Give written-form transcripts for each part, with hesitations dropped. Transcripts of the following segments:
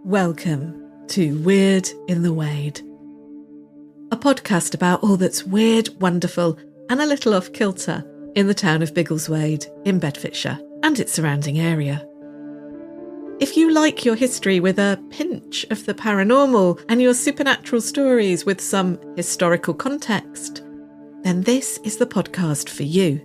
Welcome to Weird in the Wade, a podcast about all that's weird, wonderful and a little off-kilter in the town of Biggleswade in Bedfordshire and its surrounding area. If you like your history with a pinch of the paranormal and your supernatural stories with some historical context, then this is the podcast for you.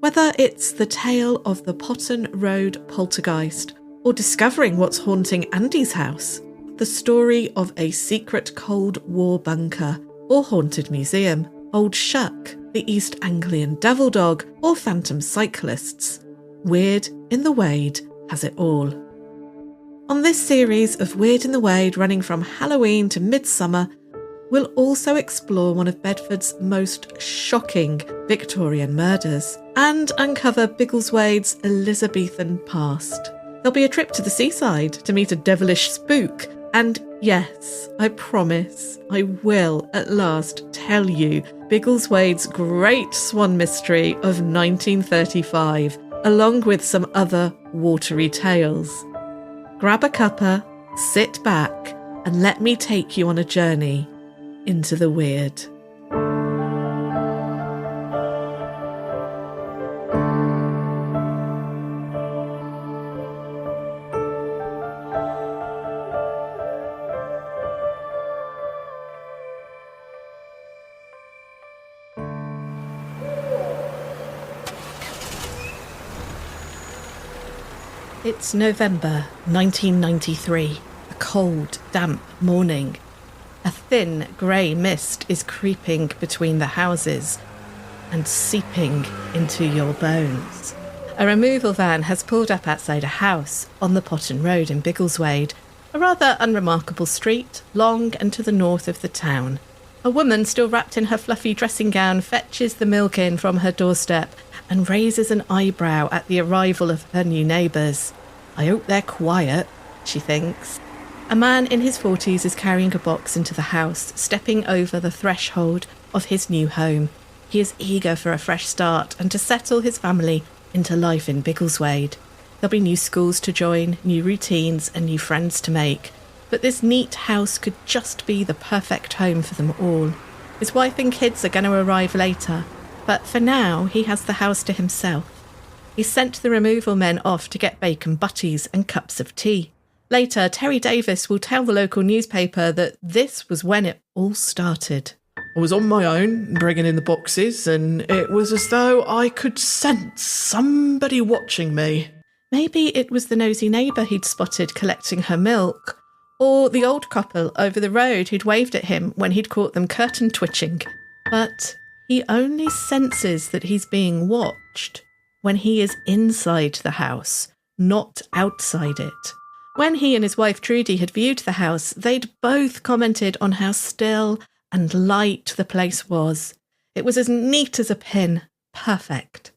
Whether it's the tale of the Potton Road poltergeist or discovering what's haunting Andy's house, the story of a secret Cold War bunker or haunted museum, Old Shuck, the East Anglian devil dog or phantom cyclists, Weird in the Wade has it all. On this series of Weird in the Wade running from Halloween to midsummer, we'll also explore one of Bedford's most shocking Victorian murders and uncover Biggleswade's Elizabethan past. There'll be a trip to the seaside to meet a devilish spook, and yes, I promise I will at last tell you Biggleswade's great swan mystery of 1935, along with some other watery tales. Grab a cuppa, sit back, and let me take you on a journey into the weird. It's November 1993, a cold, damp morning. A thin grey mist is creeping between the houses and seeping into your bones. A removal van has pulled up outside a house on the Potton Road in Biggleswade, a rather unremarkable street, long and to the north of the town. A woman, still wrapped in her fluffy dressing gown, fetches the milk in from her doorstep and raises an eyebrow at the arrival of her new neighbours. I hope they're quiet, she thinks. A man in his 40s is carrying a box into the house, stepping over the threshold of his new home. He is eager for a fresh start and to settle his family into life in Biggleswade. There'll be new schools to join, new routines and new friends to make. But this neat house could just be the perfect home for them all. His wife and kids are going to arrive later, but for now he has the house to himself. He sent the removal men off to get bacon butties and cups of tea. Later, Terry Davis will tell the local newspaper that this was when it all started. I was on my own, bringing in the boxes, and it was as though I could sense somebody watching me. Maybe it was the nosy neighbour he'd spotted collecting her milk, or the old couple over the road who'd waved at him when he'd caught them curtain twitching. But he only senses that he's being watched when he is inside the house, not outside it. When he and his wife Trudy had viewed the house, they'd both commented on how still and light the place was. It was as neat as a pin. Perfect.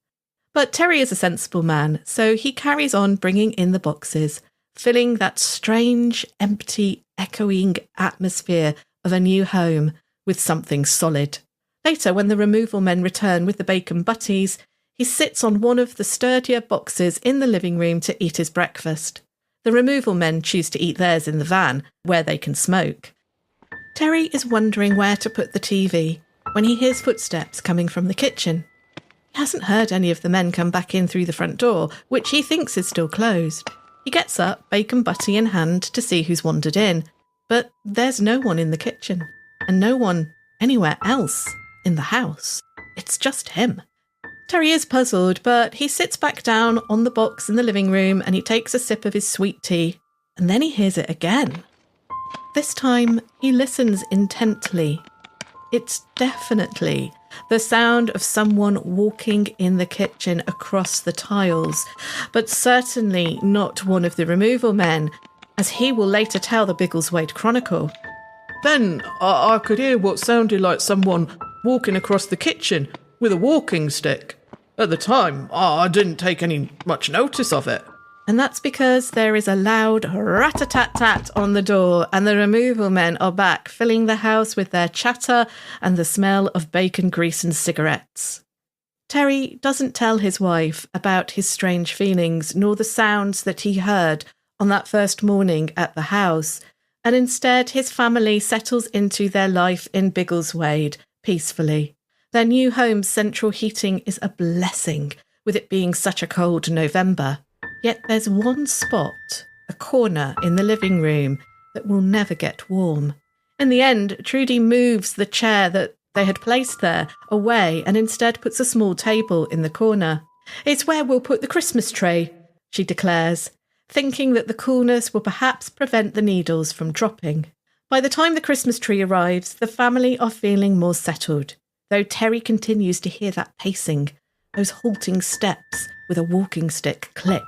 But Terry is a sensible man, so he carries on bringing in the boxes, filling that strange, empty, echoing atmosphere of a new home with something solid. Later, when the removal men return with the bacon butties, he sits on one of the sturdier boxes in the living room to eat his breakfast. The removal men choose to eat theirs in the van, where they can smoke. Terry is wondering where to put the TV when he hears footsteps coming from the kitchen. He hasn't heard any of the men come back in through the front door, which he thinks is still closed. He gets up, bacon butty in hand, to see who's wandered in. But there's no one in the kitchen, and no one anywhere else in the house. It's just him. Terry is puzzled, but he sits back down on the box in the living room and he takes a sip of his sweet tea, and then he hears it again. This time, he listens intently. It's definitely the sound of someone walking in the kitchen across the tiles, but certainly not one of the removal men, as he will later tell the Biggleswade Chronicle. Then I could hear what sounded like someone walking across the kitchen with a walking stick. At the time, I didn't take much notice of it. And that's because there is a loud rat-a-tat-tat on the door, and the removal men are back, filling the house with their chatter and the smell of bacon grease and cigarettes. Terry doesn't tell his wife about his strange feelings nor the sounds that he heard on that first morning at the house, and instead his family settles into their life in Biggleswade peacefully. Their new home's central heating is a blessing, with it being such a cold November. Yet there's one spot, a corner in the living room, that will never get warm. In the end, Trudy moves the chair that they had placed there away and instead puts a small table in the corner. "It's where we'll put the Christmas tree," she declares, thinking that the coolness will perhaps prevent the needles from dropping. By the time the Christmas tree arrives, the family are feeling more settled, though Terry continues to hear that pacing, those halting steps with a walking stick click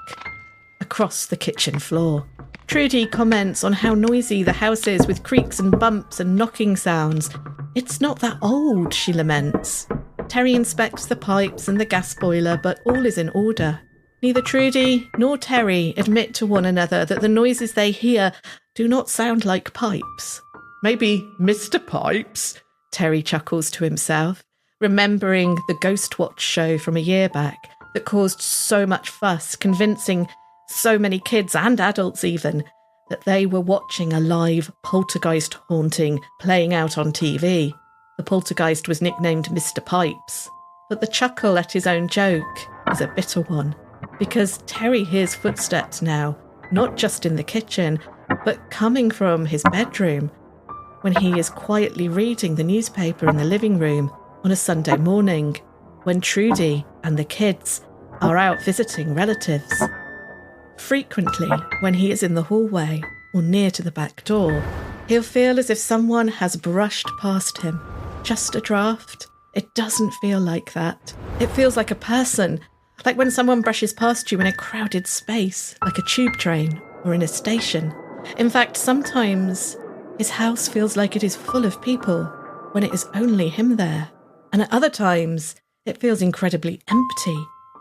across the kitchen floor. Trudy comments on how noisy the house is with creaks and bumps and knocking sounds. "It's not that old," she laments. Terry inspects the pipes and the gas boiler, but all is in order. Neither Trudy nor Terry admit to one another that the noises they hear do not sound like pipes. Maybe Mr. Pipes? Terry chuckles to himself, remembering the Ghost Watch show from a year back that caused so much fuss, convincing so many kids and adults even that they were watching a live poltergeist haunting playing out on TV. The poltergeist was nicknamed Mr. Pipes, but the chuckle at his own joke is a bitter one, because Terry hears footsteps now, not just in the kitchen, but coming from his bedroom, when he is quietly reading the newspaper in the living room on a Sunday morning, when Trudy and the kids are out visiting relatives. Frequently, when he is in the hallway or near to the back door, he'll feel as if someone has brushed past him. Just a draft? It doesn't feel like that. It feels like a person, like when someone brushes past you in a crowded space, like a tube train or in a station. In fact, sometimes his house feels like it is full of people when it is only him there. And at other times, it feels incredibly empty,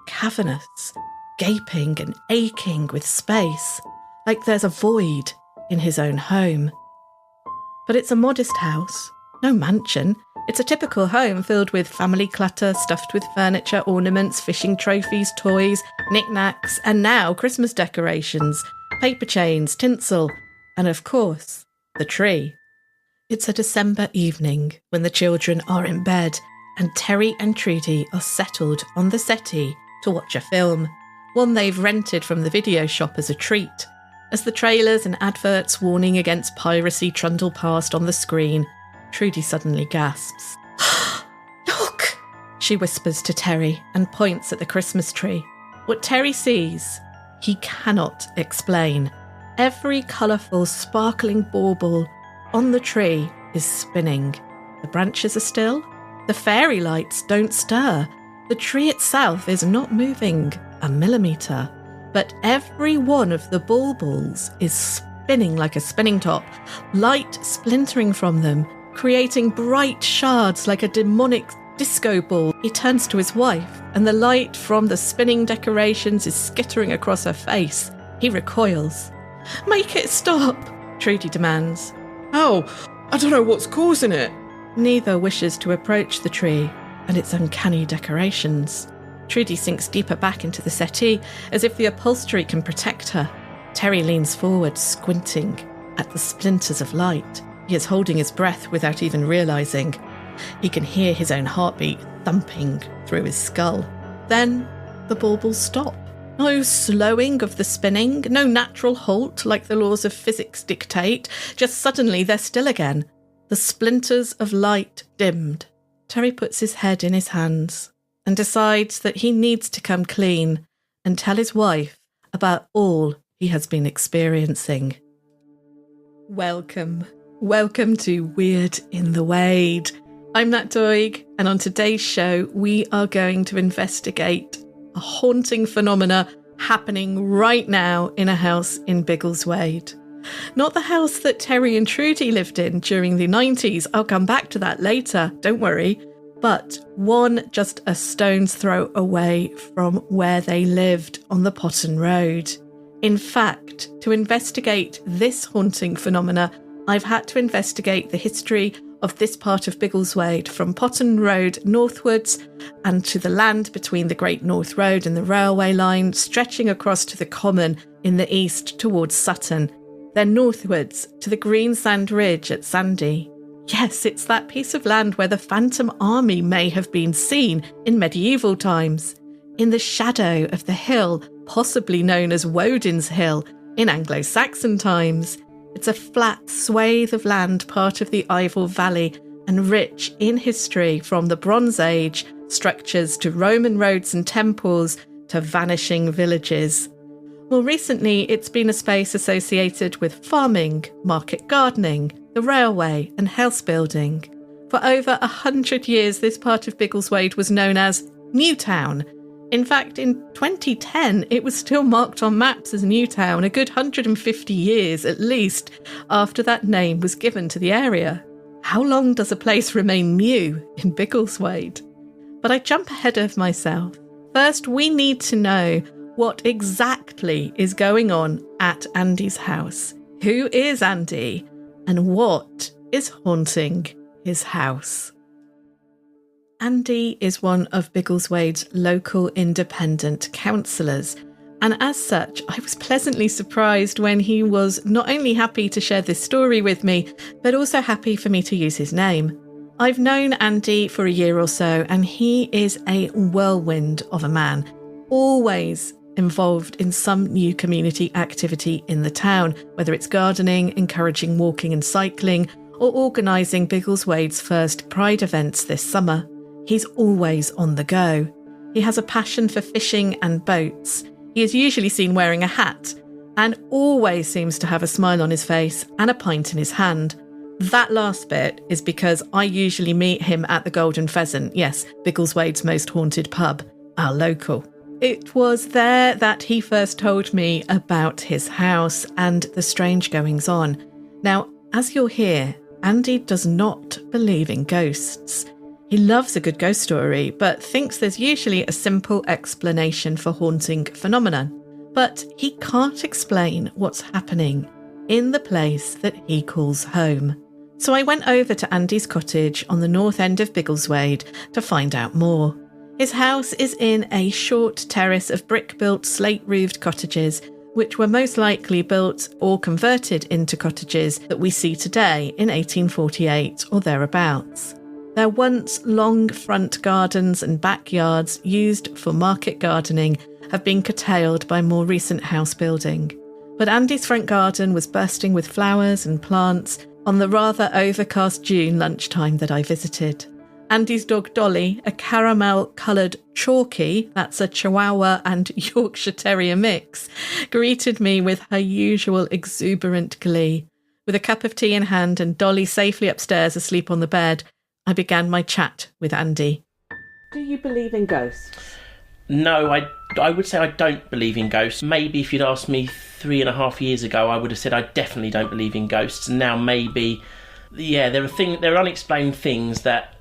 cavernous, gaping and aching with space, like there's a void in his own home. But it's a modest house, no mansion. It's a typical home filled with family clutter, stuffed with furniture, ornaments, fishing trophies, toys, knickknacks, and now Christmas decorations, paper chains, tinsel, and of course, the tree. It's a December evening when the children are in bed and Terry and Trudy are settled on the settee to watch a film, one they've rented from the video shop as a treat. As the trailers and adverts warning against piracy trundle past on the screen, Trudy suddenly gasps. "Look!" she whispers to Terry and points at the Christmas tree. What Terry sees, he cannot explain. Every colourful, sparkling bauble on the tree is spinning. The branches are still. The fairy lights don't stir. The tree itself is not moving a millimetre, but every one of the baubles is spinning like a spinning top, light splintering from them, creating bright shards like a demonic disco ball. He turns to his wife, and the light from the spinning decorations is skittering across her face. He recoils. "Make it stop," Trudy demands. "How? I don't know what's causing it." Neither wishes to approach the tree and its uncanny decorations. Trudy sinks deeper back into the settee, as if the upholstery can protect her. Terry leans forward, squinting at the splinters of light. He is holding his breath without even realising. He can hear his own heartbeat thumping through his skull. Then the baubles stop. No slowing of the spinning, no natural halt like the laws of physics dictate. Just suddenly they're still again. The splinters of light dimmed. Terry puts his head in his hands and decides that he needs to come clean and tell his wife about all he has been experiencing. Welcome to Weird in the Wade. I'm Nat Doig, and on today's show, we are going to investigate a haunting phenomena happening right now in a house in Biggleswade. Not the house that Terry and Trudy lived in during the 90s. I'll come back to that later, don't worry. But one just a stone's throw away from where they lived on the Potton Road. In fact, to investigate this haunting phenomena, I've had to investigate the history of this part of Biggleswade, from Potton Road northwards and to the land between the Great North Road and the railway line, stretching across to the Common in the east towards Sutton, then northwards to the Greensand Ridge at Sandy. Yes, it's that piece of land where the Phantom Army may have been seen in medieval times, in the shadow of the hill, possibly known as Woden's Hill in Anglo-Saxon times. It's a flat swathe of land, part of the Ivor Valley, and rich in history, from the Bronze Age structures to Roman roads and temples to vanishing villages. More recently, it's been a space associated with farming, market gardening, the railway and house building. For over 100 years, this part of Biggleswade was known as Newtown. In fact, in 2010, it was still marked on maps as Newtown, a good 150 years at least after that name was given to the area. How long does a place remain new in Biggleswade? But I jump ahead of myself. First, we need to know what exactly is going on at Andy's house. Who is Andy, and what is haunting his house? Andy is one of Biggleswade's local independent councillors, and as such, I was pleasantly surprised when he was not only happy to share this story with me, but also happy for me to use his name. I've known Andy for a year or so, and he is a whirlwind of a man, always involved in some new community activity in the town, whether it's gardening, encouraging walking and cycling, or organising Biggleswade's first Pride events this summer. He's always on the go. He has a passion for fishing and boats. He is usually seen wearing a hat and always seems to have a smile on his face and a pint in his hand. That last bit is because I usually meet him at the Golden Pheasant, yes, Biggleswade's most haunted pub, our local. It was there that he first told me about his house and the strange goings on. Now, as you'll hear, Andy does not believe in ghosts. He loves a good ghost story, but thinks there's usually a simple explanation for haunting phenomenon. But he can't explain what's happening in the place that he calls home. So I went over to Andy's cottage on the north end of Biggleswade to find out more. His house is in a short terrace of brick-built, slate-roofed cottages, which were most likely built or converted into cottages that we see today in 1848 or thereabouts. Their once long front gardens and backyards used for market gardening have been curtailed by more recent house building. But Andy's front garden was bursting with flowers and plants on the rather overcast June lunchtime that I visited. Andy's dog Dolly, a caramel-coloured Chalky, that's a Chihuahua and Yorkshire Terrier mix, greeted me with her usual exuberant glee. With a cup of tea in hand and Dolly safely upstairs asleep on the bed, I began my chat with Andy. Do you believe in ghosts? No, I would say I don't believe in ghosts. Maybe if you'd asked me 3.5 years ago, I would have said I definitely don't believe in ghosts. And now maybe, yeah, there are unexplained things that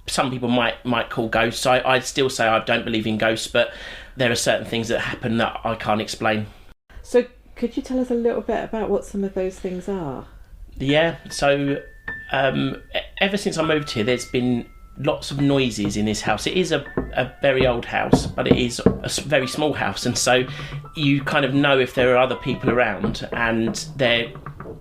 some people might call ghosts. I'd still say I don't believe in ghosts, but there are certain things that happen that I can't explain. So could you tell us a little bit about what some of those things are? Yeah, so ever since I moved here, there's been lots of noises in this house. It is a very old house, but it is a very small house, and so you kind of know if there are other people around, and there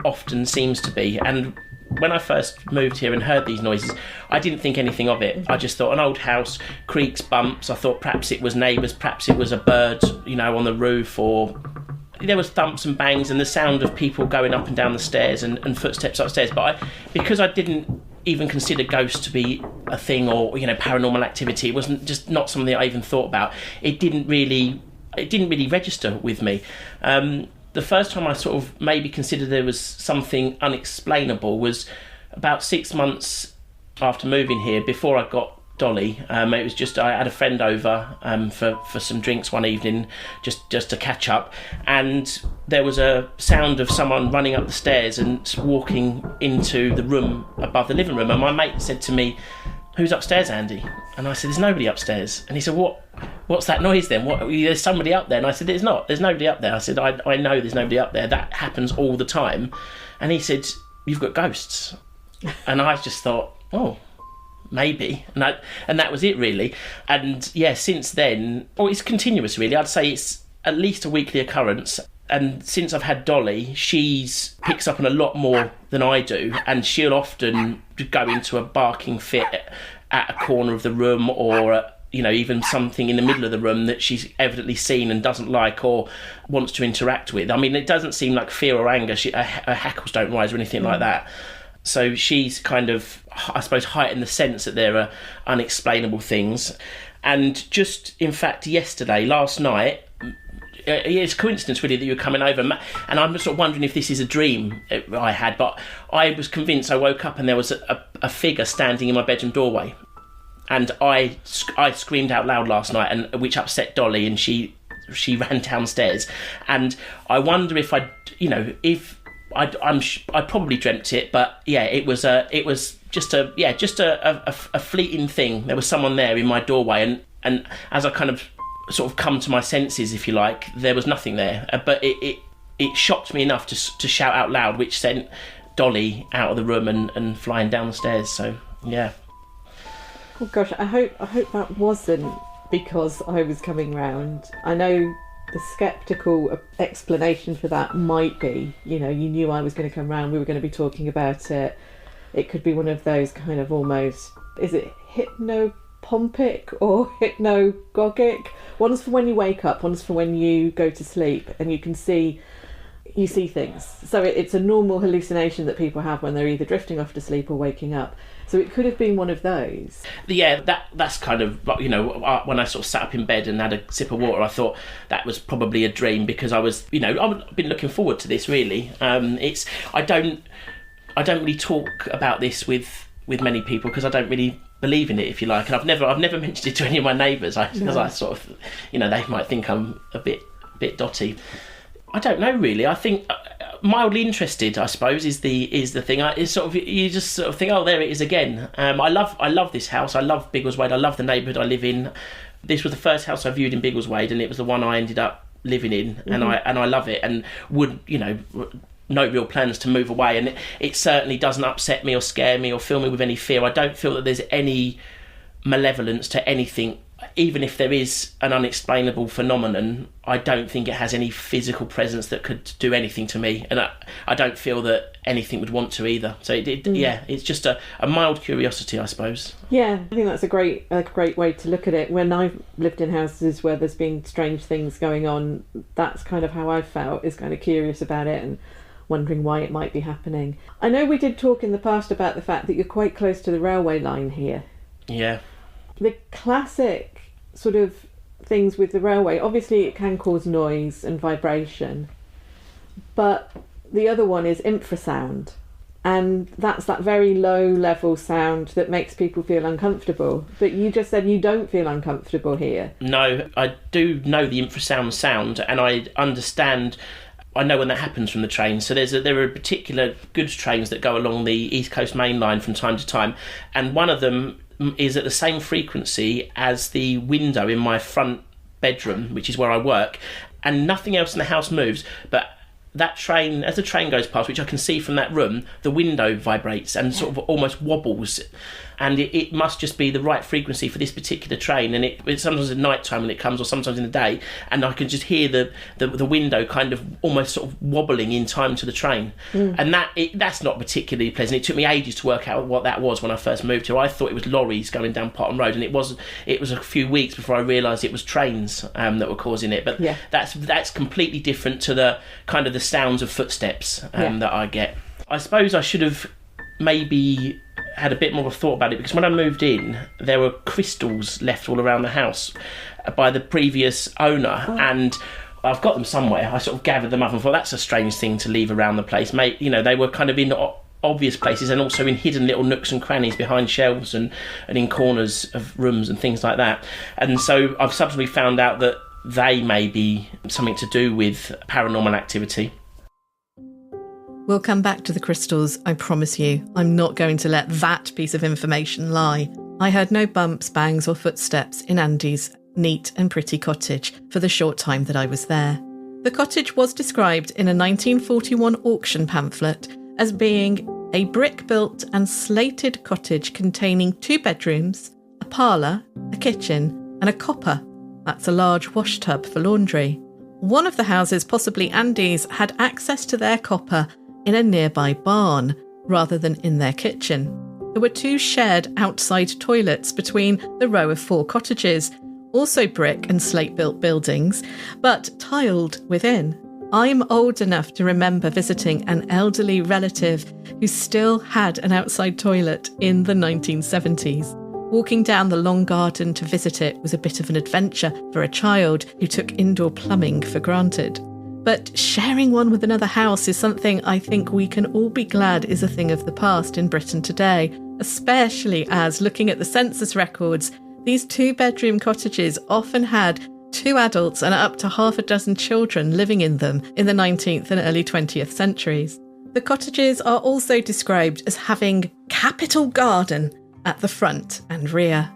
often seems to be. And when I first moved here and heard these noises, I didn't think anything of it. I just thought an old house, creaks, bumps. I thought perhaps it was neighbours, perhaps it was a bird, on the roof, or there was thumps and bangs and the sound of people going up and down the stairs and footsteps upstairs. But because I didn't even consider ghosts to be a thing or paranormal activity, it wasn't just not something that I even thought about. It didn't really register with me. The first time I sort of maybe considered there was something unexplainable was about 6 months after moving here, before I got Dolly. It was just I had a friend over for some drinks one evening, just to catch up, and there was a sound of someone running up the stairs and walking into the room above the living room, and my mate said to me, "Who's upstairs, Andy?" And I said, "There's nobody upstairs." And he said, What's that noise then? There's somebody up there. And I said, there's nobody up there. I said, I know there's nobody up there. That happens all the time. And he said, "You've got ghosts." And I just thought, oh, maybe. And that was it, really. And yeah, since then, it's continuous, really. I'd say it's at least a weekly occurrence. And since I've had Dolly, she's picks up on a lot more than I do, and she'll often go into a barking fit at a corner of the room, or even something in the middle of the room that she's evidently seen and doesn't like or wants to interact with. I mean, it doesn't seem like fear or anger. Her hackles don't rise or anything like that. So she's kind of, I suppose, heightened the sense that there are unexplainable things. And just, in fact, last night, it's a coincidence really that you were coming over, and I'm sort of wondering if this is a dream I had, but I was convinced. I woke up and there was a figure standing in my bedroom doorway, and I screamed out loud last night, and which upset Dolly, and she ran downstairs. And I wonder if I probably dreamt it, but yeah, it was just a fleeting thing. There was someone there in my doorway, and as I kind of sort of come to my senses, if you like, there was nothing there, but it shocked me enough to shout out loud, which sent Dolly out of the room and flying down the stairs. So yeah. Oh gosh, I hope that wasn't because I was coming round. I know the sceptical explanation for that might be, you knew I was going to come round, we were going to be talking about it. It could be one of those kind of almost, is it hypnopompic or hypnagogic? One's for when you wake up, one's for when you go to sleep, and you see things. So it's a normal hallucination that people have when they're either drifting off to sleep or waking up. So it could have been one of those. Yeah, that's kind of, when I sort of sat up in bed and had a sip of water, I thought that was probably a dream, because I've been looking forward to this, really. I don't really talk about this with many people, because I don't really believe in it, if you like, and I've never mentioned it to any of my neighbours, because I sort of, they might think I'm a bit dotty. I don't know, really. I think mildly interested, I suppose, is the thing. It's sort of, you just sort of think, oh, there it is again. I love this house. I love Biggleswade. I love the neighbourhood I live in. This was the first house I viewed in Biggleswade, and it was the one I ended up living in, and I love it, and would no real plans to move away, and it certainly doesn't upset me or scare me or fill me with any fear. I don't feel that there's any malevolence to anything. Even if there is an unexplainable phenomenon, I don't think it has any physical presence that could do anything to me, and I don't feel that anything would want to either. So it's just a mild curiosity, I suppose. Yeah, I think that's a great way to look at it. When I've lived in houses where there's been strange things going on, that's kind of how I've felt, is kind of curious about it and wondering why it might be happening. I know we did talk in the past about the fact that you're quite close to the railway line here. Yeah. The classic sort of things with the railway, obviously it can cause noise and vibration, but the other one is infrasound, and that's that very low level sound that makes people feel uncomfortable. But you just said you don't feel uncomfortable here. No, I do know the infrasound sound, and I know when that happens from the train. So there are particular goods trains that go along the East Coast Main Line from time to time, and one of them is at the same frequency as the window in my front bedroom, which is where I work, and nothing else in the house moves, but that train, as the train goes past, which I can see from that room, the window vibrates and sort of almost wobbles, and it must just be the right frequency for this particular train. And it's sometimes at night time when it comes, or sometimes in the day, and I can just hear the window kind of almost sort of wobbling in time to the train. And that's not particularly pleasant. It took me ages to work out what that was when I first moved here. I thought it was lorries going down Potton Road, and it was a few weeks before I realised it was trains that were causing it. But that's completely different to the kind of the sounds of footsteps that I get. I suppose I should have maybe had a bit more of a thought about it, because when I moved in, there were crystals left all around the house by the previous owner, and I've got them somewhere. I sort of gathered them up and thought, that's a strange thing to leave around the place. They were kind of in obvious places, and also in hidden little nooks and crannies behind shelves and in corners of rooms and things like that. And so I've subsequently found out that they may be something to do with paranormal activity. We'll come back to the crystals, I promise you. I'm not going to let that piece of information lie. I heard no bumps, bangs or footsteps in Andy's neat and pretty cottage for the short time that I was there. The cottage was described in a 1941 auction pamphlet as being a brick-built and slated cottage containing 2 bedrooms, a parlour, a kitchen, and a copper. That's a large wash tub for laundry. One of the houses, possibly Andy's, had access to their copper in a nearby barn, rather than in their kitchen. There were 2 shared outside toilets between the row of 4 cottages, also brick and slate-built buildings, but tiled within. I'm old enough to remember visiting an elderly relative who still had an outside toilet in the 1970s. Walking down the long garden to visit it was a bit of an adventure for a child who took indoor plumbing for granted. But sharing one with another house is something I think we can all be glad is a thing of the past in Britain today, especially as, looking at the census records, these 2-bedroom cottages often had 2 adults and up to half a dozen children living in them in the 19th and early 20th centuries. The cottages are also described as having capital garden at the front and rear.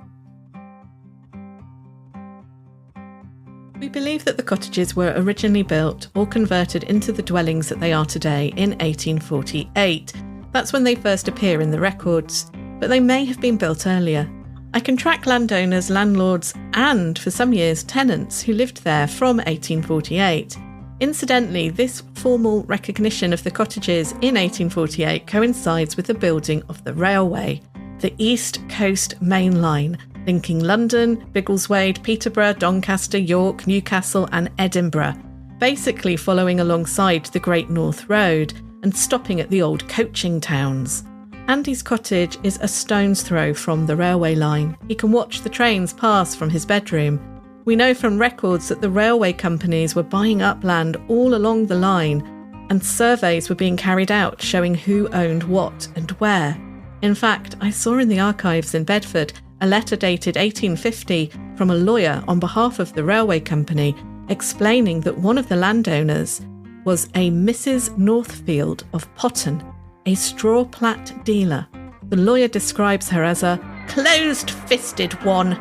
We believe that the cottages were originally built or converted into the dwellings that they are today in 1848. That's when they first appear in the records, but they may have been built earlier. I can track landowners, landlords, and, for some years, tenants who lived there from 1848. Incidentally, this formal recognition of the cottages in 1848 coincides with the building of the railway, the East Coast Main Line, linking London, Biggleswade, Peterborough, Doncaster, York, Newcastle and Edinburgh, basically following alongside the Great North Road and stopping at the old coaching towns. Andy's cottage is a stone's throw from the railway line. He can watch the trains pass from his bedroom. We know from records that the railway companies were buying up land all along the line, and surveys were being carried out showing who owned what and where. In fact, I saw in the archives in Bedford a letter dated 1850 from a lawyer on behalf of the railway company explaining that one of the landowners was a Mrs. Northfield of Potton, a straw plat dealer. The lawyer describes her as a closed-fisted one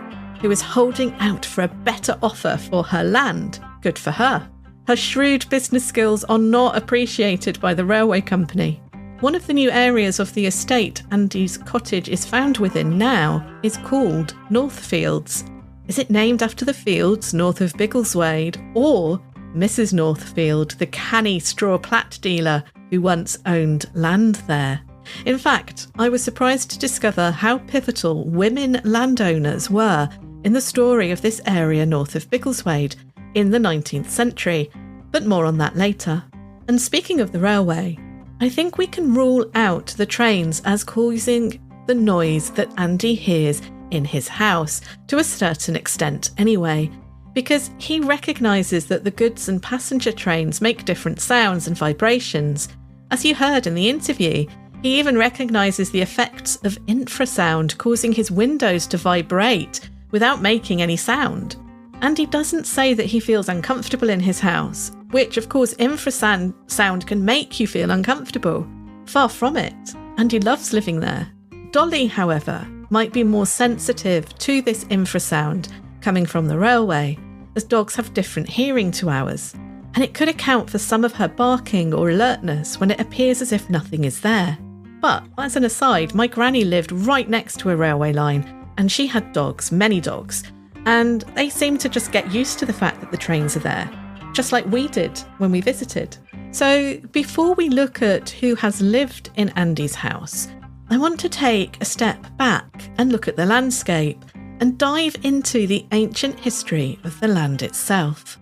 who is holding out for a better offer for her land. Good for her. Her shrewd business skills are not appreciated by the railway company. One of the new areas of the estate Andy's cottage is found within now is called Northfields. Is it named after the fields north of Biggleswade, or Mrs. Northfield, the canny straw plat dealer who once owned land there? In fact, I was surprised to discover how pivotal women landowners were in the story of this area north of Biggleswade in the 19th century, but more on that later. And speaking of the railway, I think we can rule out the trains as causing the noise that Andy hears in his house, to a certain extent anyway, because he recognises that the goods and passenger trains make different sounds and vibrations. As you heard in the interview, he even recognises the effects of infrasound causing his windows to vibrate without making any sound. And he doesn't say that he feels uncomfortable in his house, which of course infrasound can make you feel uncomfortable. Far from it, and he loves living there. Dolly, however, might be more sensitive to this infrasound coming from the railway, as dogs have different hearing to ours, and it could account for some of her barking or alertness when it appears as if nothing is there. But, as an aside, my granny lived right next to a railway line, and she had dogs, many dogs, and they seemed to just get used to the fact that the trains are there, just like we did when we visited. So before we look at who has lived in Andy's house, I want to take a step back and look at the landscape and dive into the ancient history of the land itself.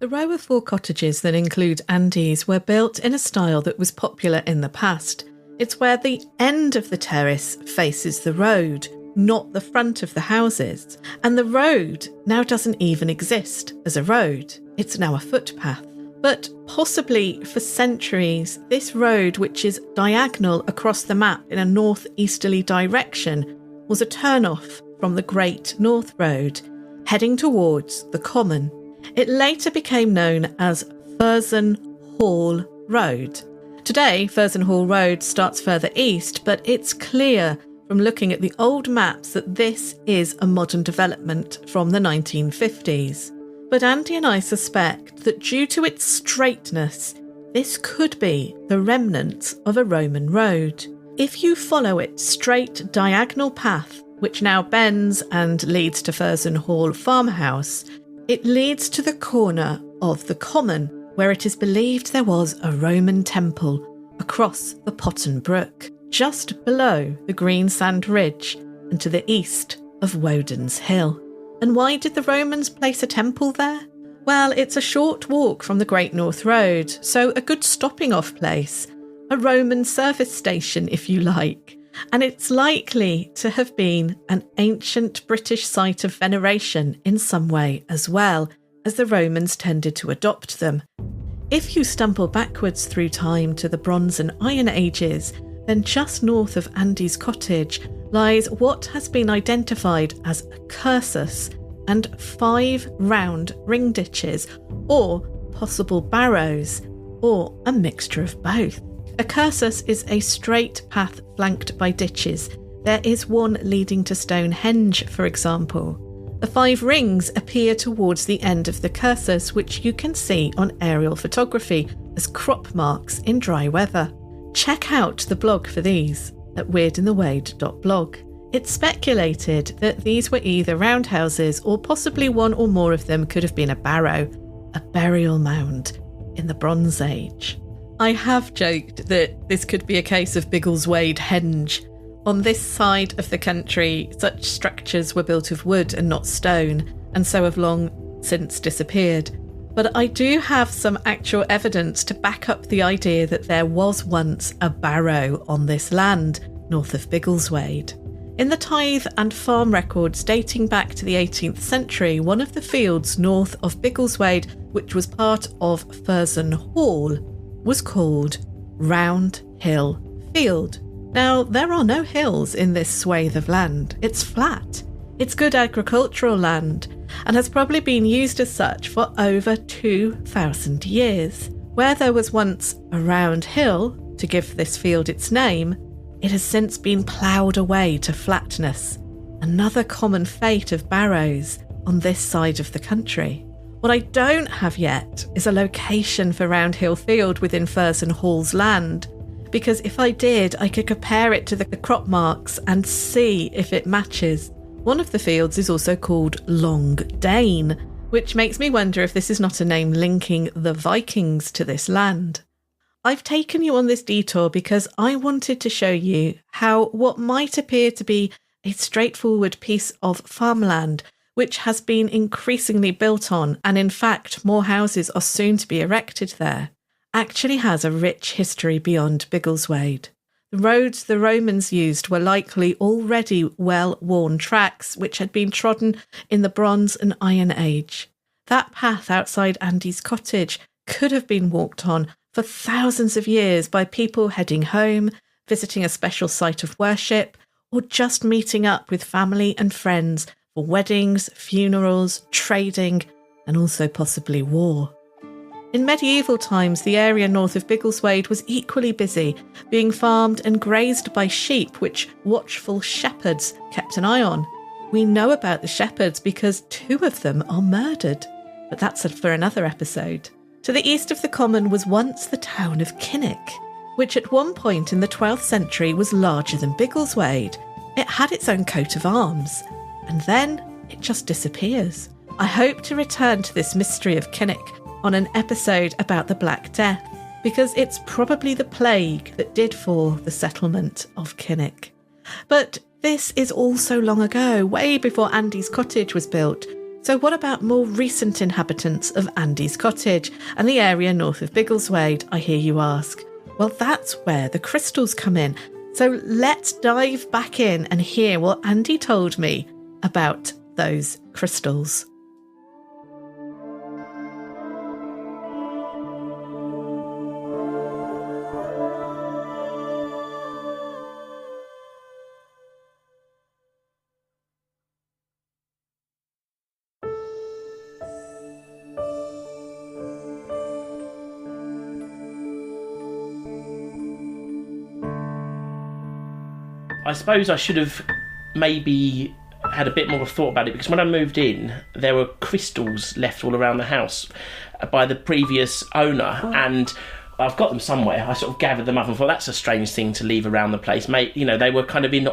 The row of 4 cottages that include Andy's were built in a style that was popular in the past. It's where the end of the terrace faces the road, not the front of the houses. And the road now doesn't even exist as a road. It's now a footpath. But possibly for centuries, this road, which is diagonal across the map in a northeasterly direction, was a turn-off from the Great North Road, heading towards the Common. It later became known as Furzon Hall Road. Today, Furzon Hall Road starts further east, but it's clear from looking at the old maps that this is a modern development from the 1950s. But Andy and I suspect that due to its straightness, this could be the remnants of a Roman road. If you follow its straight diagonal path, which now bends and leads to Furzon Hall farmhouse, it leads to the corner of the Common, where it is believed there was a Roman temple across the Potton Brook, just below the Green Sand Ridge and to the east of Woden's Hill. And why did the Romans place a temple there? Well, it's a short walk from the Great North Road, so a good stopping off place, a Roman service station if you like, and it's likely to have been an ancient British site of veneration in some way as well, as the Romans tended to adopt them. If you stumble backwards through time to the Bronze and Iron Ages, then just north of Andy's cottage lies what has been identified as a cursus and 5 round ring ditches, or possible barrows, or a mixture of both. A cursus is a straight path flanked by ditches. There is one leading to Stonehenge, for example. The 5 rings appear towards the end of the cursus, which you can see on aerial photography as crop marks in dry weather. Check out the blog for these at weirdinthewade.blog. It's speculated that these were either roundhouses, or possibly one or more of them could have been a barrow, a burial mound in the Bronze Age. I have joked that this could be a case of Biggleswade Henge. On this side of the country, such structures were built of wood and not stone, and so have long since disappeared. But I do have some actual evidence to back up the idea that there was once a barrow on this land, north of Biggleswade. In the tithe and farm records dating back to the 18th century, one of the fields north of Biggleswade, which was part of Furzon Hall, was called Round Hill Field. Now, there are no hills in this swathe of land. It's flat. It's good agricultural land and has probably been used as such for over 2,000 years. Where there was once a round hill, to give this field its name, it has since been ploughed away to flatness. Another common fate of barrows on this side of the country. What I don't have yet is a location for Round Hill Field within Furzon Hall's land, because if I did, I could compare it to the crop marks and see if it matches. One of the fields is also called Long Dane, which makes me wonder if this is not a name linking the Vikings to this land. I've taken you on this detour because I wanted to show you how what might appear to be a straightforward piece of farmland, which has been increasingly built on, and in fact more houses are soon to be erected there, actually has a rich history beyond Biggleswade. The roads the Romans used were likely already well-worn tracks which had been trodden in the Bronze and Iron Age. That path outside Andy's cottage could have been walked on for thousands of years by people heading home, visiting a special site of worship, or just meeting up with family and friends for weddings, funerals, trading, and also possibly war. In medieval times, the area north of Biggleswade was equally busy, being farmed and grazed by sheep, which watchful shepherds kept an eye on. We know about the shepherds because 2 of them are murdered, but that's for another episode. To the east of the Common was once the town of Kinnick, which at one point in the 12th century was larger than Biggleswade. It had its own coat of arms, and then it just disappears. I hope to return to this mystery of Kinnick on an episode about the Black Death, because it's probably the plague that did for the settlement of Kinnick. But this is all so long ago, way before Andy's cottage was built. So what about more recent inhabitants of Andy's cottage and the area north of Biggleswade, I hear you ask? Well, that's where the crystals come in. So let's dive back in and hear what Andy told me about those crystals. I suppose I should have maybe had a bit more thought about it, because when I moved in, there were crystals left all around the house by the previous owner, and I've got them somewhere. I sort of gathered them up and thought, that's a strange thing to leave around the place. Mate, you know, they were kind of in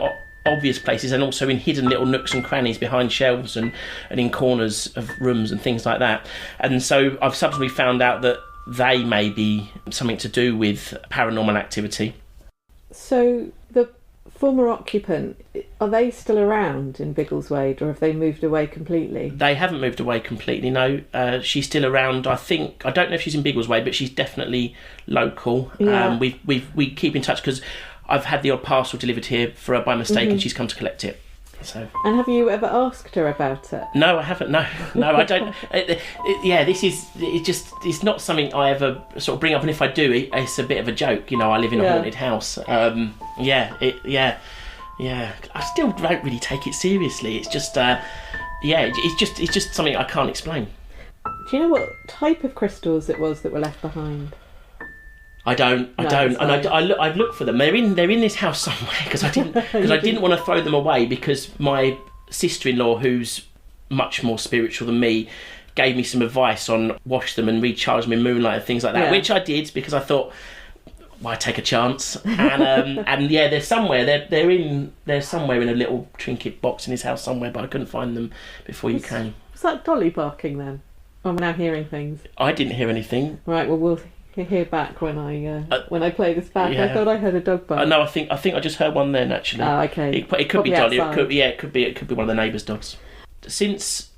obvious places and also in hidden little nooks and crannies behind shelves and in corners of rooms and things like that. And so I've subsequently found out that they may be something to do with paranormal activity. So the former occupant, are they still around in Biggleswade, or have they moved away completely? They haven't moved away completely, no. She's still around, I think. I don't know if she's in Biggleswade, but she's definitely local. Yeah. We keep in touch because I've had the odd parcel delivered here for her by mistake and she's come to collect it. So. And have you ever asked her about it? No, I haven't. No, I don't. It's not something I ever sort of bring up, and if I do, it's a bit of a joke. You know, I live in a haunted house. I still don't really take it seriously. It's just, it's just something I can't explain. Do you know what type of crystals it was that were left behind? I don't, and I look for them. They're in this house somewhere because I didn't want to throw them away because my sister-in-law, who's much more spiritual than me, gave me some advice on wash them and recharge them in moonlight and things like that, which I did because I thought, why take a chance? And they're somewhere. They're somewhere in a little trinket box in his house somewhere, but I couldn't find them before you came. Was that Dolly barking then? I'm now hearing things. I didn't hear anything. Right. Well, we'll hear back when I play this back. Yeah. I thought I heard a dog bark. No, I think I just heard one then actually. Oh, okay. It could Probably be Dolly. Outside. It could be one of the neighbours' dogs. Since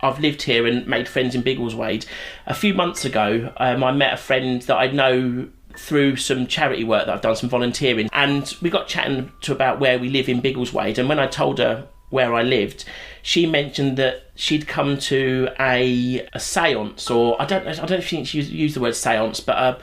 I've lived here and made friends in Biggleswade, a few months ago, I met a friend that I know through some charity work that I've done, some volunteering, and we got chatting about where we live in Biggleswade. And when I told her where I lived, she mentioned that she'd come to a séance, or I don't know if she used the word séance, but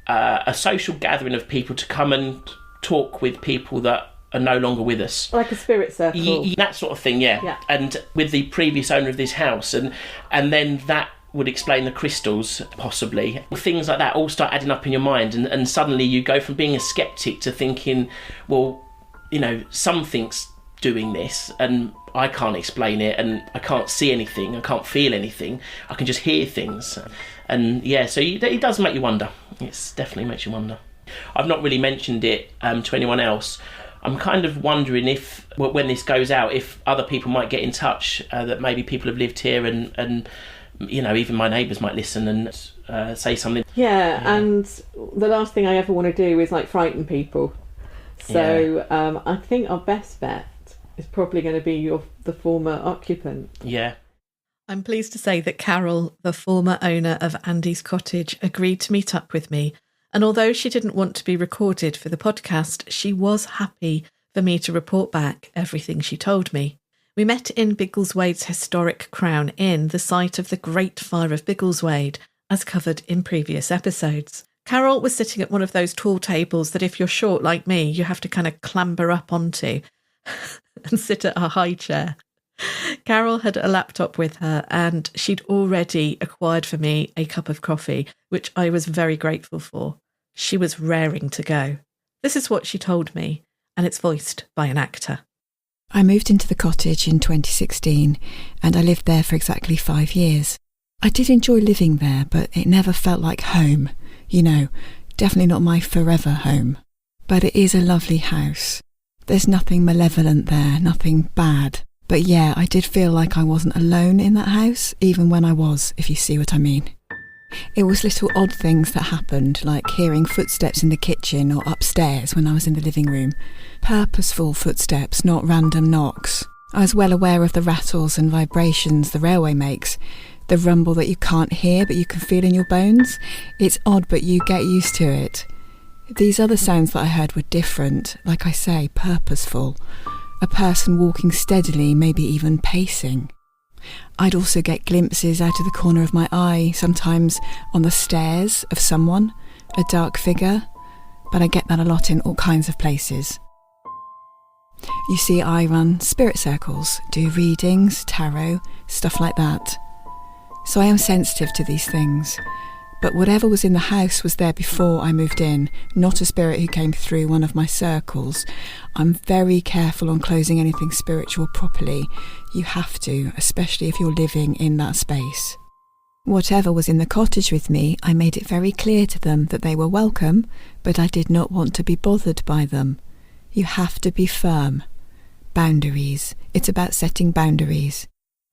a social gathering of people to come and talk with people that are no longer with us. Like a spirit circle. That sort of thing, yeah. And with the previous owner of this house, and then that would explain the crystals, possibly. Things like that all start adding up in your mind, and suddenly you go from being a skeptic to thinking, well, you know, something's doing this and I can't explain it, and I can't see anything, I can't feel anything, I can just hear things. And so it does make you wonder. It definitely makes you wonder. I've not really mentioned it to anyone else. I'm kind of wondering if, when this goes out, if other people might get in touch, that maybe people have lived here and you know, even my neighbours might listen and say something. Yeah, and the last thing I ever want to do is like frighten people. So I think our best bet is probably going to be the former occupant. Yeah. I'm pleased to say that Carol, the former owner of Andy's cottage, agreed to meet up with me. And although she didn't want to be recorded for the podcast, she was happy for me to report back everything she told me. We met in Biggleswade's historic Crown Inn, the site of the Great Fire of Biggleswade, as covered in previous episodes. Carol was sitting at one of those tall tables that if you're short like me, you have to kind of clamber up onto and sit at a high chair. Carol had a laptop with her and she'd already acquired for me a cup of coffee, which I was very grateful for. She was raring to go. This is what she told me, and it's voiced by an actor. I moved into the cottage in 2016 and I lived there for exactly 5 years. I did enjoy living there, but it never felt like home. You know, definitely not my forever home. But it is a lovely house. There's nothing malevolent there, nothing bad. But yeah, I did feel like I wasn't alone in that house, even when I was, if you see what I mean. It was little odd things that happened, like hearing footsteps in the kitchen or upstairs when I was in the living room. Purposeful footsteps, not random knocks. I was well aware of the rattles and vibrations the railway makes, the rumble that you can't hear but you can feel in your bones. It's odd, but you get used to it. These other sounds that I heard were different, like I say, purposeful. A person walking steadily, maybe even pacing. I'd also get glimpses out of the corner of my eye, sometimes on the stairs of someone, a dark figure, but I get that a lot in all kinds of places. You see, I run spirit circles, do readings, tarot, stuff like that. So I am sensitive to these things. But whatever was in the house was there before I moved in, not a spirit who came through one of my circles. I'm very careful on closing anything spiritual properly. You have to, especially if you're living in that space. Whatever was in the cottage with me, I made it very clear to them that they were welcome, but I did not want to be bothered by them. You have to be firm. Boundaries. It's about setting boundaries.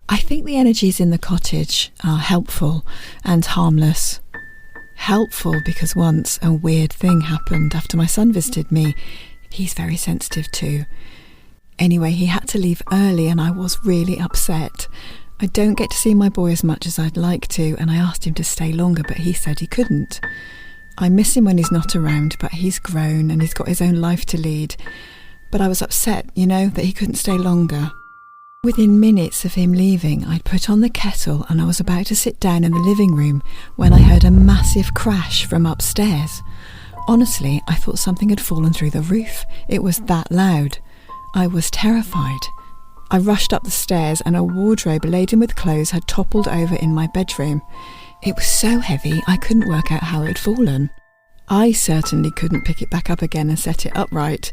I think the energies in the cottage are helpful and harmless. Helpful because once a weird thing happened after my son visited me. He's very sensitive too. Anyway, he had to leave early and I was really upset. I don't get to see my boy as much as I'd like to, and I asked him to stay longer, but he said he couldn't. I miss him when he's not around, but he's grown and he's got his own life to lead. But I was upset, that he couldn't stay longer. Within minutes of him leaving, I'd put on the kettle and I was about to sit down in the living room when I heard a massive crash from upstairs. Honestly, I thought something had fallen through the roof. It was that loud. I was terrified. I rushed up the stairs and a wardrobe laden with clothes had toppled over in my bedroom. It was so heavy I couldn't work out how it had fallen. I certainly couldn't pick it back up again and set it upright,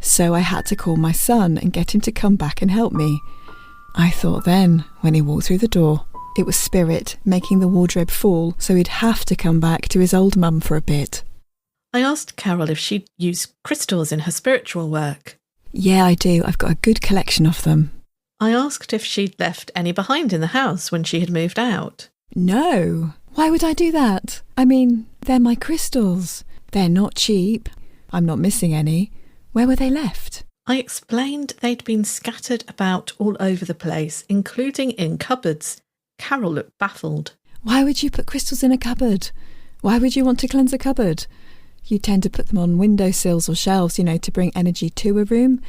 so I had to call my son and get him to come back and help me. I thought then, when he walked through the door, it was Spirit making the wardrobe fall so he'd have to come back to his old mum for a bit. I asked Carol if she'd used crystals in her spiritual work. Yeah, I do. I've got a good collection of them. I asked if she'd left any behind in the house when she had moved out. No. Why would I do that? I mean, they're my crystals. They're not cheap. I'm not missing any. Where were they left? I explained they'd been scattered about all over the place, including in cupboards. Carol looked baffled. Why would you put crystals in a cupboard? Why would you want to cleanse a cupboard? You tend to put them on windowsills or shelves, to bring energy to a room.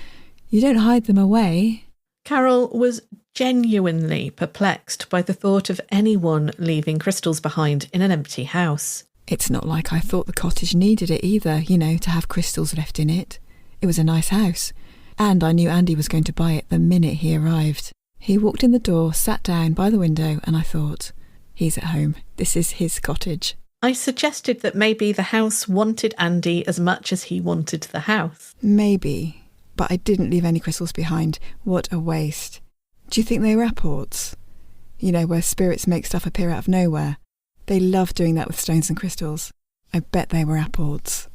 You don't hide them away. Carol was genuinely perplexed by the thought of anyone leaving crystals behind in an empty house. It's not like I thought the cottage needed it either, to have crystals left in it. It was a nice house, and I knew Andy was going to buy it the minute he arrived. He walked in the door, sat down by the window, and I thought, he's at home. This is his cottage. I suggested that maybe the house wanted Andy as much as he wanted the house. Maybe, but I didn't leave any crystals behind. What a waste. Do you think they were apports? Where spirits make stuff appear out of nowhere. They love doing that with stones and crystals. I bet they were apports.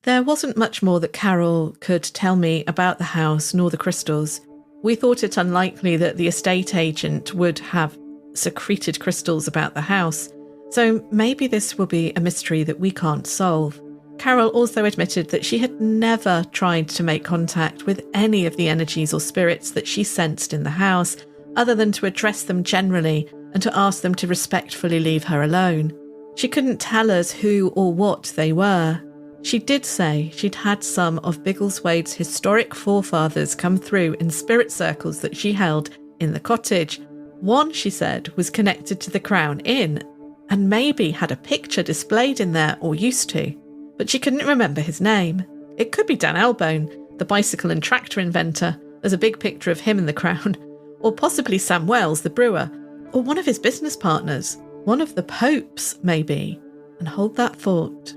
There wasn't much more that Carol could tell me about the house nor the crystals. We thought it unlikely that the estate agent would have secreted crystals about the house, so maybe this will be a mystery that we can't solve. Carol also admitted that she had never tried to make contact with any of the energies or spirits that she sensed in the house, other than to address them generally and to ask them to respectfully leave her alone. She couldn't tell us who or what they were. She did say she'd had some of Biggleswade's historic forefathers come through in spirit circles that she held in the cottage. One, she said, was connected to the Crown Inn and maybe had a picture displayed in there or used to, but she couldn't remember his name. It could be Dan Elbone, the bicycle and tractor inventor. There's a big picture of him in the Crown. Or possibly Sam Wells, the brewer, or one of his business partners, one of the popes, maybe. And hold that thought.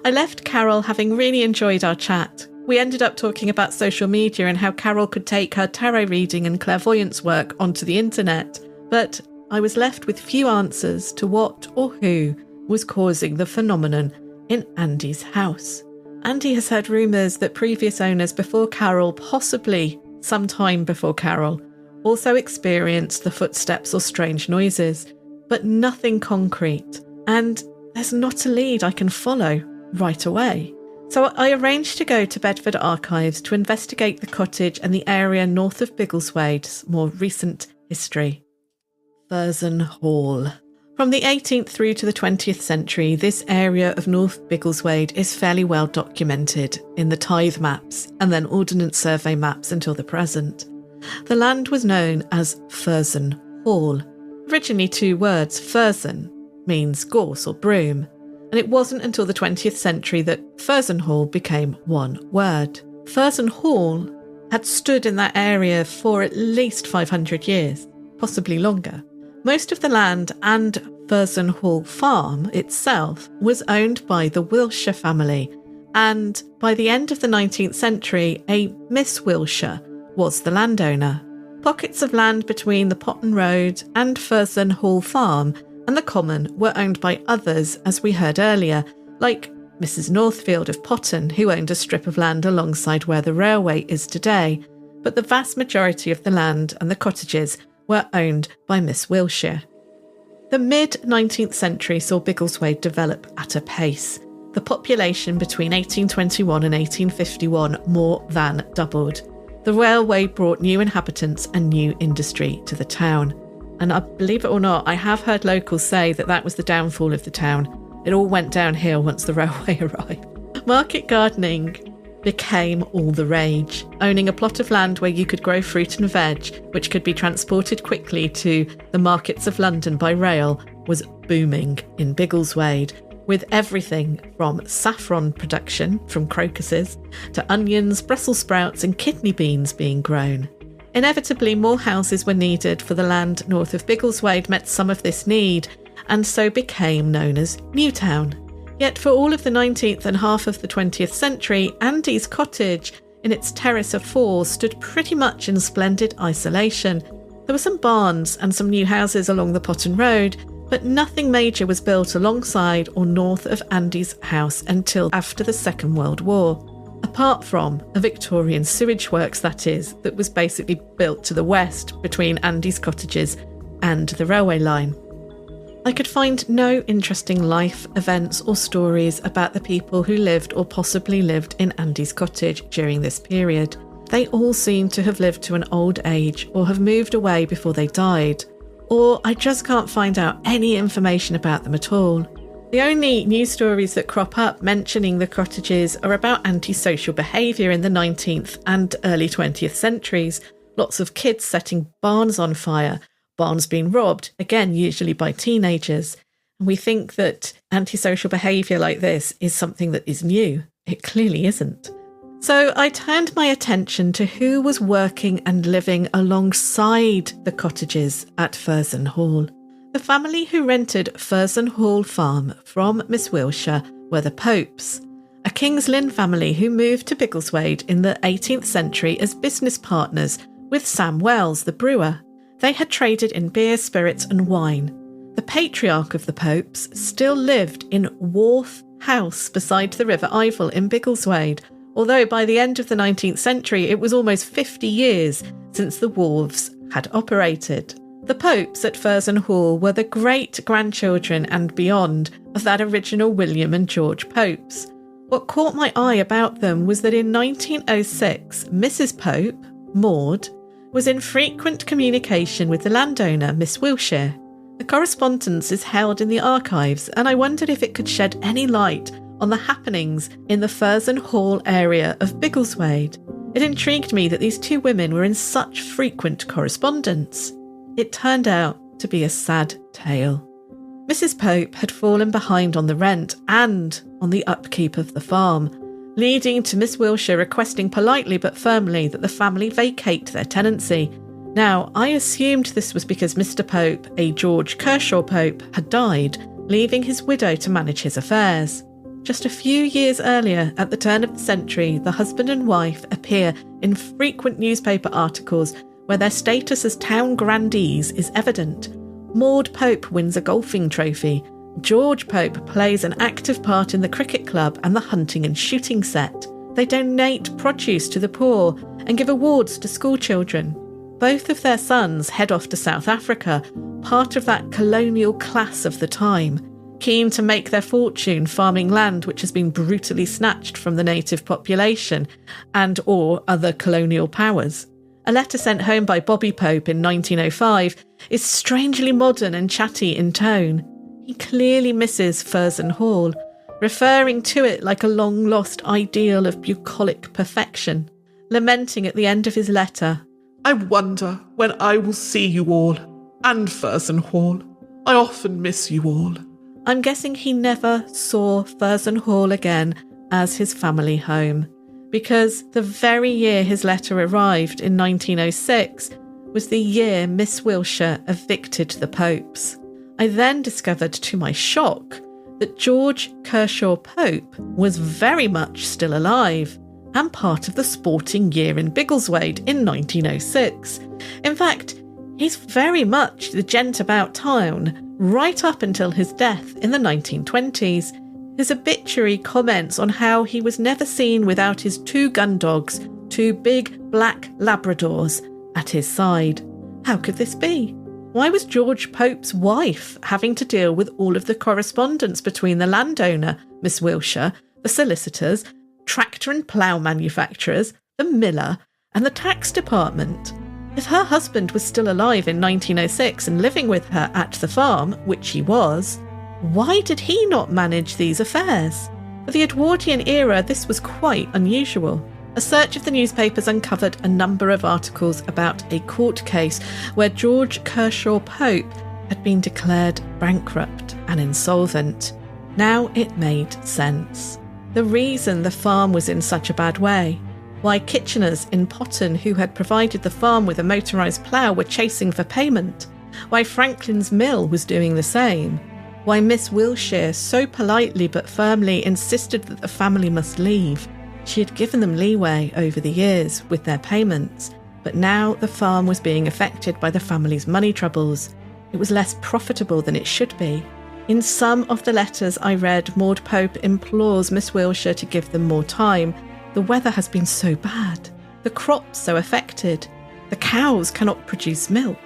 I left Carol having really enjoyed our chat. We ended up talking about social media and how Carol could take her tarot reading and clairvoyance work onto the internet, but I was left with few answers to what or who was causing the phenomenon in Andy's house. Andy has heard rumours that previous owners before Carol, possibly sometime before Carol, also experienced the footsteps or strange noises, but nothing concrete, and there's not a lead I can follow right away. So I arranged to go to Bedford Archives to investigate the cottage and the area north of Biggleswade's more recent history. Furzon Hall. From the 18th through to the 20th century, this area of North Biggleswade is fairly well documented in the tithe maps and then Ordnance Survey maps until the present. The land was known as Furzon Hall. Originally 2 words, Furzon means gorse or broom, and it wasn't until the 20th century that Furzon Hall became one word. Furzon Hall had stood in that area for at least 500 years, possibly longer. Most of the land and Furzon Hall farm itself was owned by the Wilshire family, and by the end of the 19th century, a Miss Wilshire was the landowner. Pockets of land between the Potton Road and Furzon Hall farm and the common were owned by others, as we heard earlier, like Mrs. Northfield of Potton, who owned a strip of land alongside where the railway is today, but the vast majority of the land and the cottages were owned by Miss Wilshire. The mid-19th century saw Biggleswade develop at a pace. The population between 1821 and 1851 more than doubled. The railway brought new inhabitants and new industry to the town. And believe it or not, I have heard locals say that was the downfall of the town. It all went downhill once the railway arrived. Market gardening became all the rage. Owning a plot of land where you could grow fruit and veg, which could be transported quickly to the markets of London by rail, was booming in Biggleswade, with everything from saffron production from crocuses to onions, Brussels sprouts and kidney beans being grown. Inevitably, more houses were needed, for the land north of Biggleswade met some of this need, and so became known as Newtown. Yet for all of the 19th and half of the 20th century, Andy's cottage, in its terrace of four, stood pretty much in splendid isolation. There were some barns and some new houses along the Potton Road, but nothing major was built alongside or north of Andy's house until after the Second World War. Apart from a Victorian sewage works, that was basically built to the west between Andy's cottages and the railway line. I could find no interesting life, events or stories about the people who lived or possibly lived in Andy's cottage during this period. They all seem to have lived to an old age or have moved away before they died, or I just can't find out any information about them at all. The only news stories that crop up mentioning the cottages are about antisocial behaviour in the 19th and early 20th centuries. Lots of kids setting barns on fire, barns being robbed, again usually by teenagers. And we think that antisocial behaviour like this is something that is new. It clearly isn't. So I turned my attention to who was working and living alongside the cottages at Furzon Hall. The family who rented Furzon Hall Farm from Miss Wilshire were the Popes, a King's Lynn family who moved to Biggleswade in the 18th century as business partners with Sam Wells, the brewer. They had traded in beer, spirits and wine. The patriarch of the Popes still lived in Worth House beside the River Ivel in Biggleswade, although by the end of the 19th century it was almost 50 years since the wharves had operated. The Popes at Furzon Hall were the great-grandchildren and beyond of that original William and George Popes. What caught my eye about them was that in 1906, Mrs. Pope, Maud, was in frequent communication with the landowner, Miss Wilshire. The correspondence is held in the archives, and I wondered if it could shed any light on the happenings in the Furzon Hall area of Biggleswade. It intrigued me that these two women were in such frequent correspondence. It turned out to be a sad tale. Mrs. Pope had fallen behind on the rent and on the upkeep of the farm, leading to Miss Wilshire requesting politely but firmly that the family vacate their tenancy. Now, I assumed this was because Mr. Pope, a George Kershaw Pope, had died, leaving his widow to manage his affairs. Just a few years earlier, at the turn of the century, the husband and wife appear in frequent newspaper articles where their status as town grandees is evident. Maud Pope wins a golfing trophy. George Pope plays an active part in the cricket club and the hunting and shooting set. They donate produce to the poor and give awards to school children. Both of their sons head off to South Africa, part of that colonial class of the time, keen to make their fortune farming land which has been brutally snatched from the native population and or other colonial powers. A letter sent home by Bobby Pope in 1905 is strangely modern and chatty in tone. He clearly misses Furzon Hall, referring to it like a long-lost ideal of bucolic perfection, lamenting at the end of his letter, I wonder when I will see you all, and Furzon Hall. I often miss you all. I'm guessing he never saw Furzon Hall again as his family home, because the very year his letter arrived in 1906 was the year Miss Wilshire evicted the Popes. I then discovered to my shock that George Kershaw Pope was very much still alive and part of the sporting year in Biggleswade in 1906. In fact, He's very much the gent about town, right up until his death in the 1920s. His obituary comments on how he was never seen without his 2 gun dogs, 2 big black Labradors, at his side. How could this be? Why was George Pope's wife having to deal with all of the correspondence between the landowner, Miss Wilshire, the solicitors, tractor and plough manufacturers, the miller, and the tax department? If her husband was still alive in 1906 and living with her at the farm, which he was, why did he not manage these affairs? For the Edwardian era, this was quite unusual. A search of the newspapers uncovered a number of articles about a court case where George Kershaw Pope had been declared bankrupt and insolvent. Now it made sense. The reason the farm was in such a bad way, why Kitcheners in Potton, who had provided the farm with a motorised plough, were chasing for payment, why Franklin's Mill was doing the same, why Miss Wilshire so politely but firmly insisted that the family must leave. She had given them leeway over the years with their payments, but now the farm was being affected by the family's money troubles. It was less profitable than it should be. In some of the letters I read, Maud Pope implores Miss Wilshire to give them more time. The weather has been so bad, the crops so affected, the cows cannot produce milk.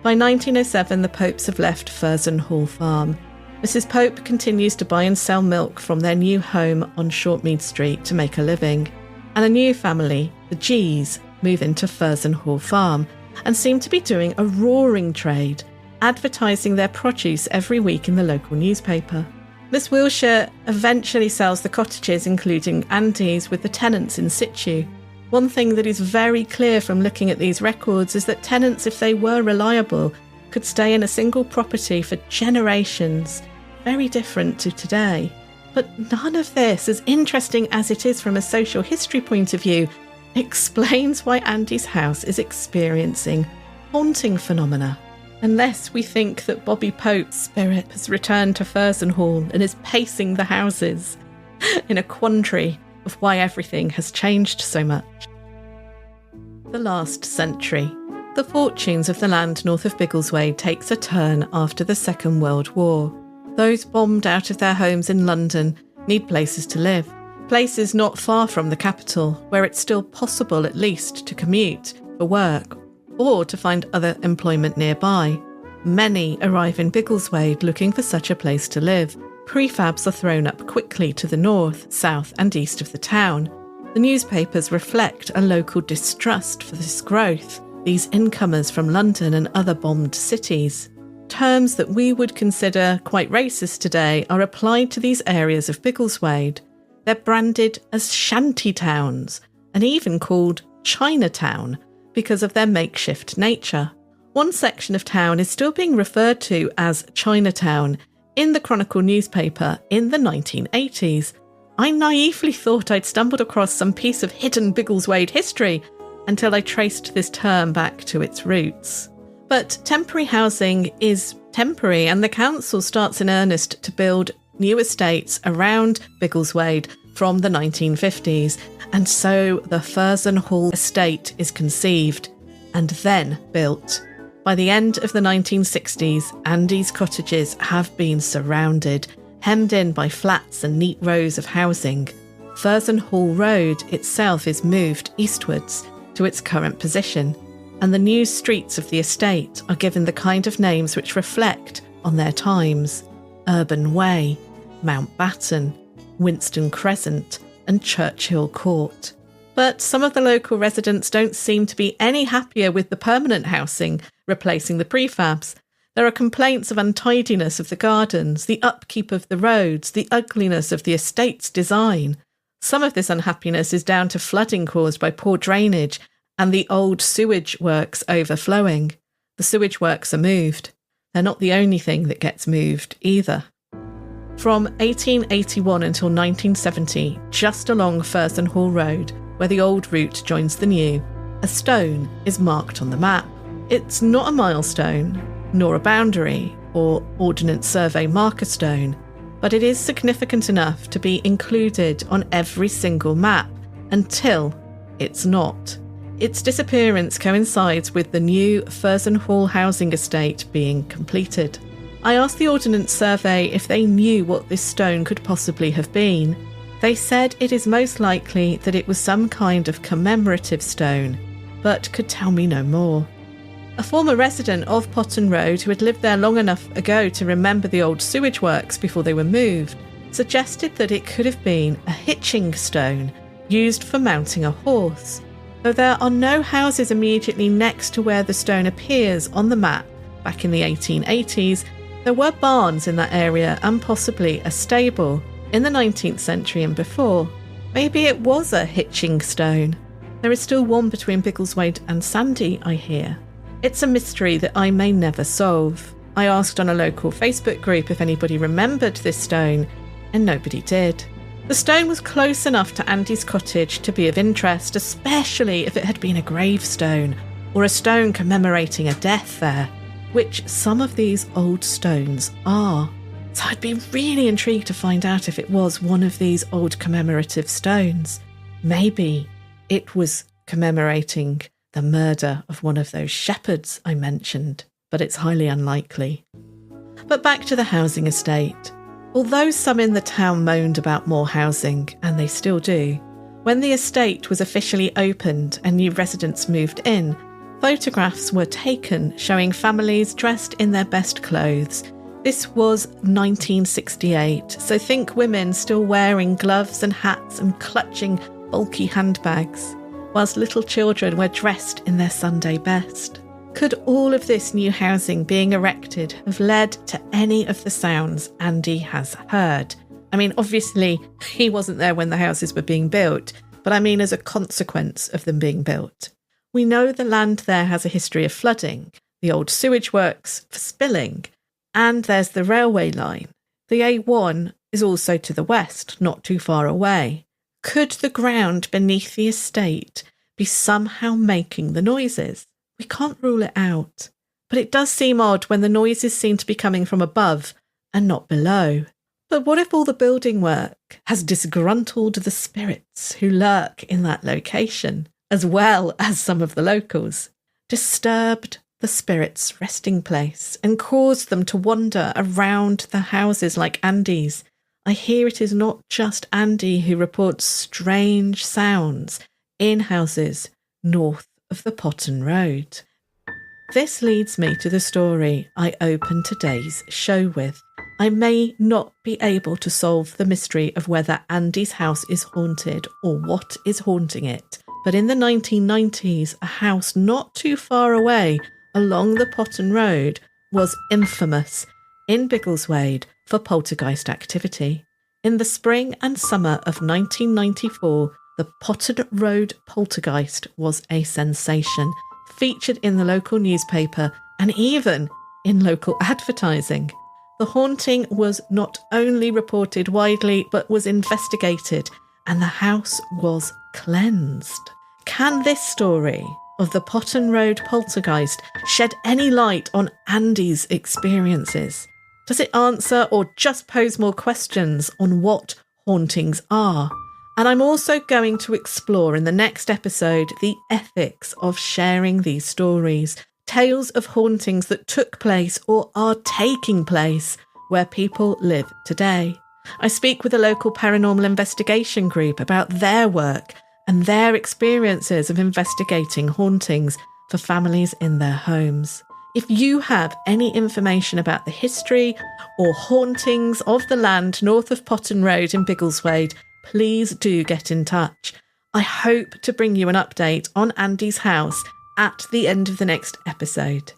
By 1907, the Popes have left Furzon Hall Farm. Mrs. Pope continues to buy and sell milk from their new home on Shortmead Street to make a living. And a new family, the G's, move into Furzon Hall Farm and seem to be doing a roaring trade, advertising their produce every week in the local newspaper. Miss Wilshire eventually sells the cottages, including Andy's, with the tenants in situ. One thing that is very clear from looking at these records is that tenants, if they were reliable, could stay in a single property for generations, very different to today. But none of this, as interesting as it is from a social history point of view, explains why Andy's house is experiencing haunting phenomena. Unless we think that Bobby Pope's spirit has returned to Furzon Hall and is pacing the houses in a quandary of why everything has changed so much. The last century. The fortunes of the land north of Biggleswade takes a turn after the Second World War. Those bombed out of their homes in London need places to live, places not far from the capital, where it's still possible at least to commute for work or to find other employment nearby. Many arrive in Biggleswade looking for such a place to live. Prefabs are thrown up quickly to the north, south and east of the town. The newspapers reflect a local distrust for this growth, these incomers from London and other bombed cities. Terms that we would consider quite racist today are applied to these areas of Biggleswade. They're branded as shanty towns and even called Chinatown because of their makeshift nature. One section of town is still being referred to as Chinatown in the Chronicle newspaper in the 1980s. I naively thought I'd stumbled across some piece of hidden Biggleswade history until I traced this term back to its roots. But temporary housing is temporary, and the council starts in earnest to build new estates around Biggleswade from the 1950s, and so the Furzon Hall estate is conceived and then built. By the end of the 1960s, Andy's cottages have been surrounded, hemmed in by flats and neat rows of housing. Furzon Hall Road itself is moved eastwards to its current position, and the new streets of the estate are given the kind of names which reflect on their times: Urban Way, Mountbatten, Winston Crescent and Churchill Court. But some of the local residents don't seem to be any happier with the permanent housing replacing the prefabs. There are complaints of untidiness of the gardens, the upkeep of the roads, the ugliness of the estate's design. Some of this unhappiness is down to flooding caused by poor drainage and the old sewage works overflowing. The sewage works are moved. They're not the only thing that gets moved either. From 1881 until 1970, just along Furzon Hall Road, where the old route joins the new, a stone is marked on the map. It's not a milestone, nor a boundary or Ordnance Survey marker stone, but it is significant enough to be included on every single map until it's not. Its disappearance coincides with the new Furzon Hall housing estate being completed. I asked the Ordnance Survey if they knew what this stone could possibly have been. They said it is most likely that it was some kind of commemorative stone, but could tell me no more. A former resident of Potton Road who had lived there long enough ago to remember the old sewage works before they were moved suggested that it could have been a hitching stone used for mounting a horse. Though there are no houses immediately next to where the stone appears on the map back in the 1880s, there were barns in that area and possibly a stable in the 19th century and before. Maybe it was a hitching stone. There is still one between Biggleswade and Sandy, I hear. It's a mystery that I may never solve. I asked on a local Facebook group if anybody remembered this stone, and nobody did. The stone was close enough to Andy's cottage to be of interest, especially if it had been a gravestone or a stone commemorating a death there, which some of these old stones are. So I'd be really intrigued to find out if it was one of these old commemorative stones. Maybe it was commemorating the murder of one of those shepherds I mentioned, but it's highly unlikely. But back to the housing estate. Although some in the town moaned about more housing, and they still do, when the estate was officially opened and new residents moved in, photographs were taken showing families dressed in their best clothes. This was 1968, so think women still wearing gloves and hats and clutching bulky handbags, whilst little children were dressed in their Sunday best. Could all of this new housing being erected have led to any of the sounds Andy has heard? I mean, obviously, he wasn't there when the houses were being built, but I mean as a consequence of them being built. We know the land there has a history of flooding, the old sewage works for spilling, and there's the railway line. The A1 is also to the west, not too far away. Could the ground beneath the estate be somehow making the noises? We can't rule it out, but it does seem odd when the noises seem to be coming from above and not below. But what if all the building work has disgruntled the spirits who lurk in that location, as well as some of the locals, disturbed the spirits' resting place and caused them to wander around the houses like Andy's? I hear it is not just Andy who reports strange sounds in houses north of the Potton Road. This leads me to the story I opened today's show with. I may not be able to solve the mystery of whether Andy's house is haunted or what is haunting it, but in the 1990s, a house not too far away along the Potton Road was infamous in Biggleswade for poltergeist activity. In the spring and summer of 1994, the Potton Road poltergeist was a sensation, featured in the local newspaper and even in local advertising. The haunting was not only reported widely, but was investigated, and the house was cleansed. Can this story of the Potton Road poltergeist shed any light on Andy's experiences? Does it answer or just pose more questions on what hauntings are? And I'm also going to explore in the next episode the ethics of sharing these stories, tales of hauntings that took place or are taking place where people live today. I speak with a local paranormal investigation group about their work and their experiences of investigating hauntings for families in their homes. If you have any information about the history or hauntings of the land north of Potton Road in Biggleswade, please do get in touch. I hope to bring you an update on Andy's house at the end of the next episode.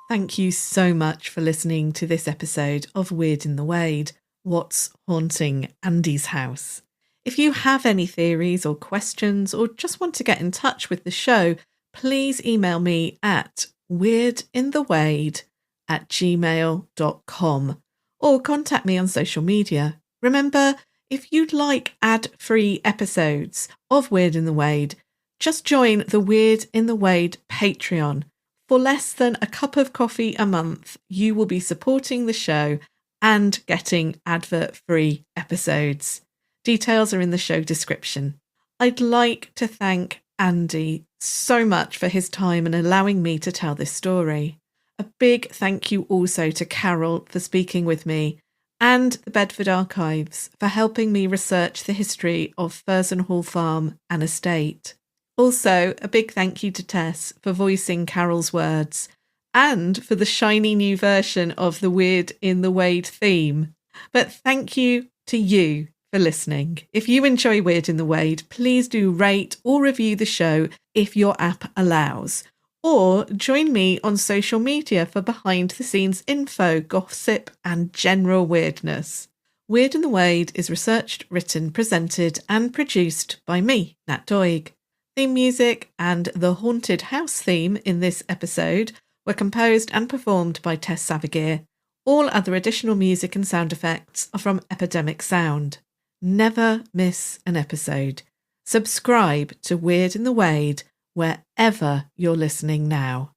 Thank you so much for listening to this episode of Weird in the Wade, What's Haunting Andy's House. If you have any theories or questions or just want to get in touch with the show, please email me at weirdinthewade@gmail.com or contact me on social media. Remember, if you'd like ad-free episodes of Weird in the Wade, just join the Weird in the Wade Patreon. For less than a cup of coffee a month, you will be supporting the show and getting advert-free episodes. Details are in the show description. I'd like to thank Andy so much for his time and allowing me to tell this story. A big thank you also to Carol for speaking with me, and the Bedford Archives for helping me research the history of Furzenhall Farm and estate. Also, a big thank you to Tess for voicing Carol's words and for the shiny new version of the Weird in the Wade theme. But thank you to you for listening. If you enjoy Weird in the Wade, please do rate or review the show if your app allows. Or join me on social media for behind-the-scenes info, gossip and general weirdness. Weird in the Wade is researched, written, presented and produced by me, Nat Doig. Theme music and the Haunted House theme in this episode were composed and performed by Tess Savigere. All other additional music and sound effects are from Epidemic Sound. Never miss an episode. Subscribe to Weird in the Wade wherever you're listening now.